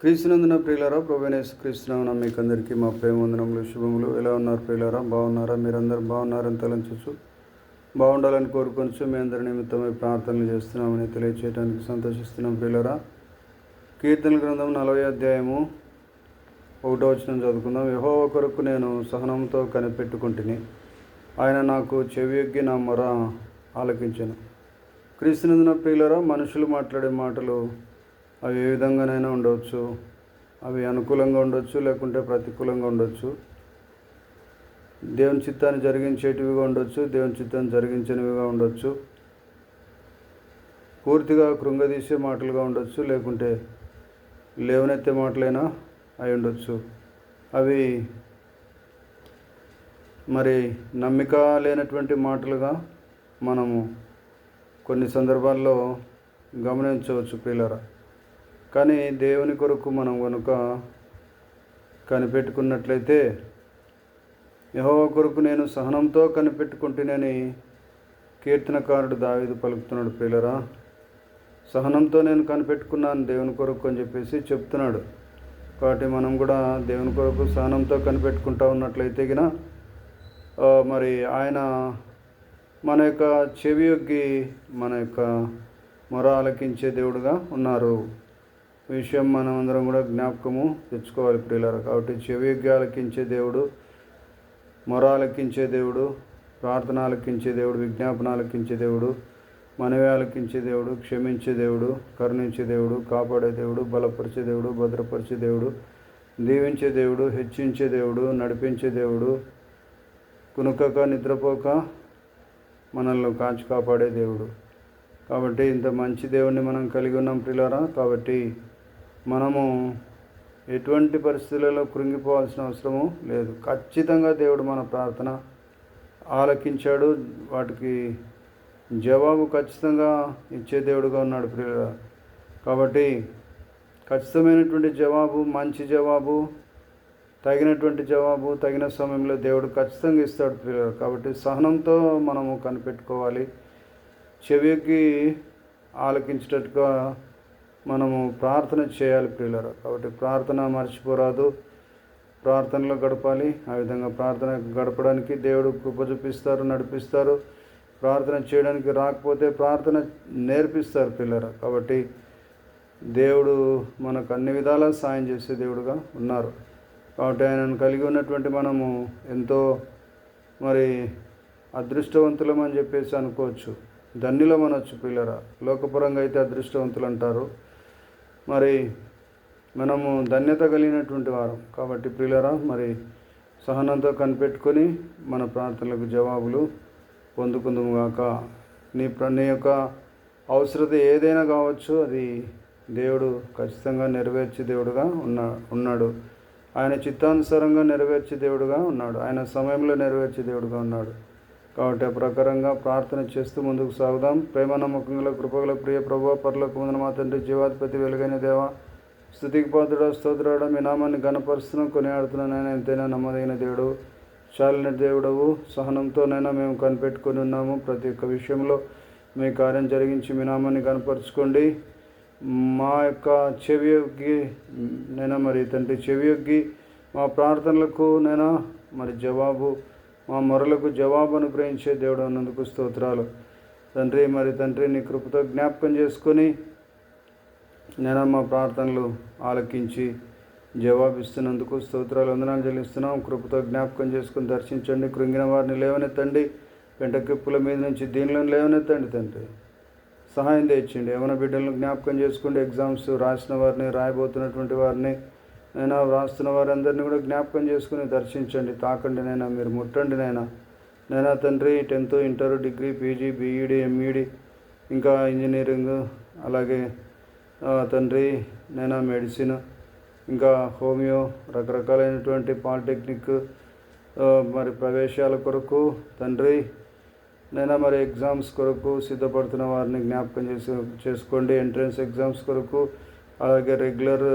క్రీస్తునందున ప్రియులారా, ప్రభువైన యేసుక్రీస్తునామమున మీకు అందరికీ మా ప్రేమ వందనములు, శుభములు. ఎలా ఉన్నారు ప్రియులారా? బాగున్నారా? మీరందరూ బాగున్నారని తలంచచ్చు, బాగుండాలని కోరుకొనచ్చు. మీ అందరి నిమిత్తమై ప్రార్థనలు చేస్తున్నామని తెలియచేయడానికి సంతోషిస్తున్నాం ప్రియులారా. కీర్తన గ్రంథం 40వ అధ్యాయము 1వ వచనం చదువుకుందాం. యెహోవా కొరకు నేను సహనంతో కనిపెట్టుకుంటుని, ఆయన నాకు చెవియొగ్గి నా మొర ఆలకించెను. క్రీస్తునందున ప్రియులారా, మనుషులు మాట్లాడే మాటలు అవి ఏ విధంగానైనా ఉండవచ్చు. అవి అనుకూలంగా ఉండొచ్చు, లేకుంటే ప్రతికూలంగా ఉండొచ్చు. దేవుని చిత్తాన్ని జరిగించేటివిగా ఉండొచ్చు, దేవుని చిత్తాన్ని జరిగించనివిగా ఉండొచ్చు. పూర్తిగా కృంగదీసే మాటలుగా ఉండొచ్చు, లేకుంటే లేవనెత్తే మాటలైనా అయి ఉండొచ్చు. అవి మరి నమ్మిక లేనటువంటి మాటలుగా మనము కొన్ని సందర్భాల్లో గమనించవచ్చు ప్రియులారా. కానీ దేవుని కొరకు మనం కనుక కనిపెట్టుకున్నట్లయితే, యెహోవా కొరకు నేను సహనంతో కనిపెట్టుకుంటునని కీర్తనకారుడు దావీదు పలుకుతున్నాడు ప్రియులారా. సహనంతో నేను కనిపెట్టుకున్నాను దేవుని కొరకు అని చెప్పేసి చెప్తున్నాడు. కాబట్టి మనం కూడా దేవుని కొరకు సహనంతో కనిపెట్టుకుంటా ఉన్నట్లయితే గిన మరి ఆయన మన యొక్క చెవి యొగ్గి మన యొక్క మొర ఆలకించే దేవుడుగా ఉన్నారు. విషయం మనం అందరం కూడా జ్ఞాపకము తెచ్చుకోవాలి ప్రియులారా. కాబట్టి చెవి యొగ్గి ఆలకించే దేవుడు, మొర ఆలకించే దేవుడు, ప్రార్థన ఆలకించే దేవుడు, విజ్ఞాపన ఆలకించే దేవుడు, మనవి ఆలకించే దేవుడు, క్షమించే దేవుడు, కరుణించే దేవుడు, కాపాడే దేవుడు, బలపరిచే దేవుడు, భద్రపరిచే దేవుడు, దీవించే దేవుడు, హెచ్చించే దేవుడు, నడిపించే దేవుడు, కునుకక నిద్రపోక మనల్ని కాచి కాపాడే దేవుడు. కాబట్టి ఇంత మంచి దేవుణ్ణి మనం కలిగి ఉన్నాం ప్రియులారా. కాబట్టి మనము ఎటువంటి పరిస్థితులలో కృంగిపోవాల్సిన అవసరము లేదు. ఖచ్చితంగా దేవుడు మన ప్రార్థన ఆలకించాడు. వాటికి జవాబు ఖచ్చితంగా ఇచ్చే దేవుడుగా ఉన్నాడు ప్రియులారా. కాబట్టి ఖచ్చితమైనటువంటి జవాబు, మంచి జవాబు, తగినటువంటి జవాబు తగిన సమయంలో దేవుడు ఖచ్చితంగా ఇస్తాడు ప్రియులారా. కాబట్టి సహనంతో మనము కనిపెట్టుకోవాలి. చెవికి ఆలకించేటట్టుగా మనము ప్రార్థన చేయాలి ప్రియులారా. కాబట్టి ప్రార్థన మర్చిపోరాదు, ప్రార్థనలో గడపాలి. ఆ విధంగా ప్రార్థన గడపడానికి దేవుడు కృప చూపిస్తారు, నడిపిస్తారు. ప్రార్థన చేయడానికి రాకపోతే ప్రార్థన నేర్పిస్తారు ప్రియులారా. కాబట్టి దేవుడు మనకు అన్ని విధాలా సాయం చేసే దేవుడుగా ఉన్నారు. కాబట్టి ఆయనను కలిగి ఉన్నటువంటి మనము ఎంతో మరి అదృష్టవంతులం అని చెప్పేసి అనుకోవచ్చు, ధన్యులం అనొచ్చు ప్రియులారా. లోకపరంగా అయితే అదృష్టవంతులు అంటారు, మరి మనము ధన్యత కలిగినటువంటి వారం. కాబట్టి ప్రియులారా, మరి సహనంతో కనిపెట్టుకొని మన ప్రార్థనలకు జవాబులు పొందుకుందుము గాక. నీ యొక్క అవసరత ఏదైనా కావచ్చు, అది దేవుడు ఖచ్చితంగా నెరవేర్చే దేవుడుగా ఉన్నాడు. ఆయన చిత్తానుసారంగా నెరవేర్చే దేవుడుగా ఉన్నాడు. ఆయన సమయంలో నెరవేర్చే దేవుడుగా ఉన్నాడు. కాబట్టి ఆ ప్రకారంగా ప్రార్థన చేస్తూ ముందుకు సాగుదాం. ప్రేమ నమ్మకంలో కృపగల ప్రియ ప్రభువా, పరలోకమందున మా తండ్రి, జీవాధిపతి, వెలుగైన దేవా, స్తుతికి పాత్రుడా, స్తోత్రుడా, మీ నామాన్ని ఘనపరుస్తున్నాం, కొనియాడుతున్నానైనా. ఎంతైనా నమ్మదగిన దేవుడు, చాలిన దేవుడవు. సహనంతోనైనా మేము కనిపెట్టుకొని ఉన్నాము. ప్రతి ఒక్క విషయంలో మీ కార్యం జరిగించి మీ నామాన్ని ఘనపరచుకోండి. మా యొక్క చెవి యొగ్గి నైనా మరి తండ్రి, చెవి యొగ్గి మా ప్రార్థనలకు నైనా మరి జవాబు, మా మొరలకు జవాబు అనుగ్రహించే దేవుడు అన్నందుకు స్తోత్రాలు తండ్రి. మరి తండ్రి, నీ కృపతో జ్ఞాపకం చేసుకొని నేను మా ప్రార్థనలు ఆలకించి జవాబిస్తున్నందుకు స్తోత్రాలు, వందనాలు చెల్లిస్తున్నాం. కృపతో జ్ఞాపకం చేసుకుని దర్శించండి. కృంగిన వారిని లేవనెత్తండి. పెంటకిప్పుల మీద నుంచి దీనిలో లేవనెత్తండి తండ్రి. సహాయం తెచ్చిండి. ఏమైనా బిడ్డలను జ్ఞాపకం చేసుకోండి. ఎగ్జామ్స్ రాసిన వారిని, రాయబోతున్నటువంటి వారిని, నైనా రాస్తున్న వారందరినీ కూడా జ్ఞాపకం చేసుకుని దర్శించండి. తాకండి నైనా, మీరు ముట్టండి నైనా తండ్రి. 10th, inter, degree, PG, BEd, MEd, ఇంకా ఇంజనీరింగ్, అలాగే తండ్రి నైనా మెడిసిన్, ఇంకా హోమియో, రకరకాలైనటువంటి పాలిటెక్నిక్ మరి ప్రవేశాల కొరకు తండ్రి నైనా మరి ఎగ్జామ్స్ కొరకు సిద్ధపడుతున్న వారిని జ్ఞాపకం చేసుకోండి. ఎంట్రన్స్ ఎగ్జామ్స్ కొరకు, అలాగే రెగ్యులర్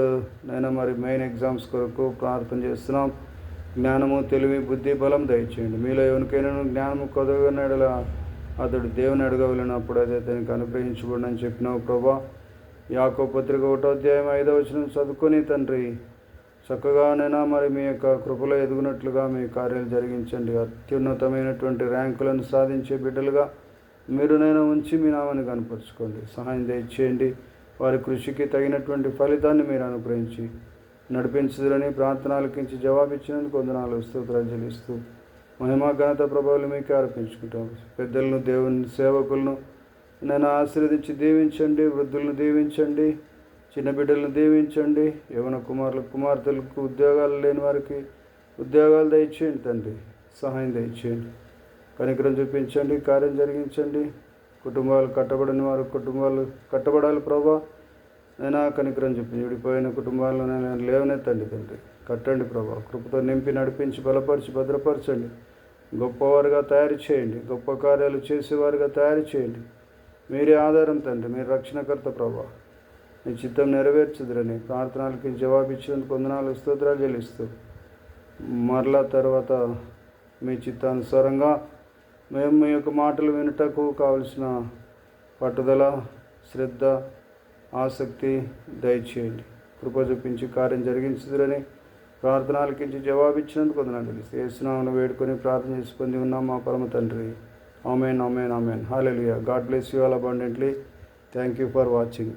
నైనా మరి మెయిన్ ఎగ్జామ్స్ కొరకు ప్రార్థన చేస్తున్నాం. జ్ఞానము, తెలివి, బుద్ధి, బలం దయచేయండి. మీలో ఎవరికైనా జ్ఞానము కొదవనడలా అతడు దేవుని అడగవలనప్పుడు అదే అతనికి అనుగ్రహించబడినని చెప్పినావు ప్రభా. యాకోబు పత్రిక 1వ అధ్యాయం 5వ వచనం చదువుకొని తండ్రి చక్కగానైనా మరి మీ యొక్క కృపలో ఎదుగునట్లుగా మీ కార్యాలు జరిగించండి. అత్యున్నతమైనటువంటి ర్యాంకులను సాధించే బిడ్డలుగా మీరునైనా ఉంచి మీ నామాన్ని కనపరుచుకోండి. సహాయం దయచేయండి. వారి కృషికి తగినటువంటి ఫలితాన్ని మీరు అనుగ్రహించి నడిపించుదని ప్రార్థనలకించి జవాబిచ్చినందుకు వందనాలు స్తోత్రాలు చెల్లిస్తూ మహిమా ఘనత ప్రభావాలు మీకే అర్పించుకుంటాం. పెద్దలను, దేవుని సేవకులను నేను ఆశీర్వదించి దీవించండి. వృద్ధులను దీవించండి. చిన్న బిడ్డలను దీవించండి. యవన కుమారులకు, కుమార్తెలకు, ఉద్యోగాలు లేని వారికి ఉద్యోగాలు దయచేయండి. తండ్రి సహాయం దయచేయండి. కనికరం చూపించండి. కార్యం జరిగించండి. కుటుంబాలు కట్టబడిన వారు కుటుంబాలు కట్టబడాలి ప్రభా. నైనా కనికరం చూపించి విడిపోయిన కుటుంబాలను నేను లేవనెత్తండి. తండ్రి కట్టండి ప్రభా. కృపతో నింపి నడిపించి బలపరిచి భద్రపరచండి. గొప్పవారుగా తయారు చేయండి. గొప్ప కార్యాలు చేసేవారుగా తయారు చేయండి. మీరే ఆధారం తండ్రి. మీరు రక్షణకర్త ప్రభా. మీ చిత్తం నెరవేర్చుదురని ప్రార్థనలకి జవాబిచ్చినందుకు వందనాలు స్తోత్రాలు చెల్లిస్తూ మరలా తర్వాత మీ చిత్తానుసారంగా మేము మీ యొక్క మాటలు వినుటకు కావలసిన పట్టుదల, శ్రద్ధ, ఆసక్తి దయచేయండి. కృప చూపించి కార్యం జరిగించుదురని ప్రార్థనలకించి జవాబిచ్చినందుకు వందనాలు చెల్లిస్తూ యేసునామమున వేడుకొని ప్రార్థన చేసుకొని ఉన్నాం మా పరమ తండ్రి. Amen, amen, amen. Hallelujah. God bless you all abundantly. Thank you for watching.